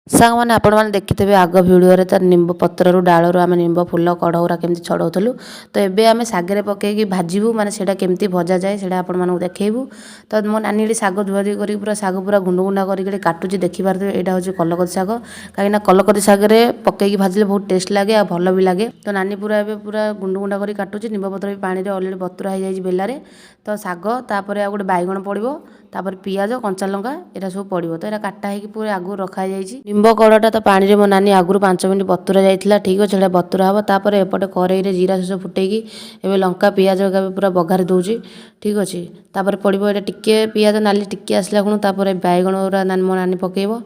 सांग मैंने आपण मैंने देखिथे आग भिडियो तार निंब पत्रु डालू आम निंब फुल कढ़ौरा केमती छड़ाऊलु। तो एबे आम सागर पकईकि भाजबू माने सेटा केमती भजा जाए सेटा आपण मानू देखैबू। तो मो नानी साग धुआधुई कर पूरा साग पूरा गुंड गुंडा करके काटुची देखिपारे यहाँ हूँ कलकती साग कहीं कलकती सागरे पकईकि भाजिले बहुत टेस्ट लगे आ भल भी लगे। तो नानी पूरा एबे पूरा गुंड गुंडा कर काटुची निंब पत्र भी पानी रे अलरेडी बतुरा हो जाए बेलारे। तो साग तापर आ गोटे बैगण पड़ो तापर पियाज कंचा लंका यहाँ सब पड़ो। तो यहाँ काटा होगी पूरा आगु रखा जाइए। निंब कड़टा तो पानी रे मो नानी आगु 5 मिनट बतुरा जाइए ठीक अच्छे से बतुरा हम। तापर एपटे कड़े जीरा सोस फुटेकी एवं लंका पियाज पूरा बघारी दूसरी ठीक अच्छे। तापर पड़ो ये टिके पियाज नाली टिके आसला खुण तापर बैगण गुरा मो नानी पकेब।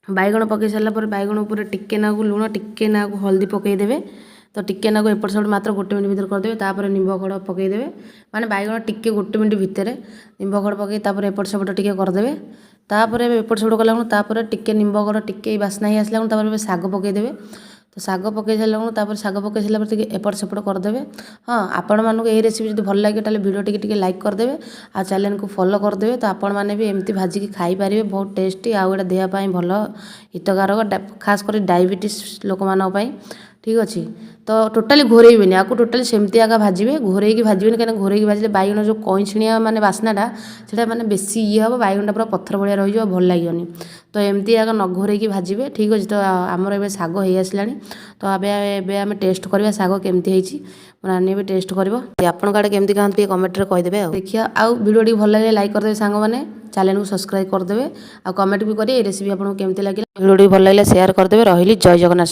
बैगण पकई सारापर बैगण उपर टिके नाकु लुण टिके नाकु हल्दी पकईदेवे। तो टिके नाकु एपट सेपट मात्र 1 मिनट भितर करदे। तापर निंब खड़ पकईदेवे माने बैगण टिके 1 मिनट भितर निंब खड़ पकई तापर एपट सेपट टिके करदे। तापर एपट सेपट कला तापर टिके निंब खड़ टिके बास्ना ही आसला तापर साग पकईदेवे। तो साग पकई सारा तापर साग पकई सारा एपट सेपट करदे। हाँ आपण मानक ये रेसिपी जो भल लगे ताले वीडियो टिके लाइक करदे आ चैनल को फॉलो करदे। तो आपण माने भी एमती भाजिकी खाई पारिबे बहुत टेस्टी आ एटा देह पाई भल हितकारक खास कर डायबिटीज लोक मानक पई ठीक अच्छे। तो टोटाली घोरेबेनि आपको टोटाली सेमती आगा भाजबे घोरेकी भाजबेनि कहीं घोरेकी भाजले बैगण जो कईछिणिया माने बास्नाटा से मैंने बेसी ये हम बैगणटा पूरा पत्थर भाया रही भल लगे। तो एमती आगे न घोरेकी भाजबे ठीक अच्छे। तो आमर ए साग हो आसला। तो एबे आम टेस्ट करवा साग केमती होती मो नानी भी टेस्ट कर आपण आड़े केमती खाते कमेंट में कहीदेवे। देखिए आउ वीडियो भल लगे लाइक करदे सांग मैंने चैनल को सब्सक्राइब करदे आ कमेंट भी करेंगे रेसिपी आपको केमती लगे। वीडियो भल लगे शेयर करदे। रही जय जगन्नाथ।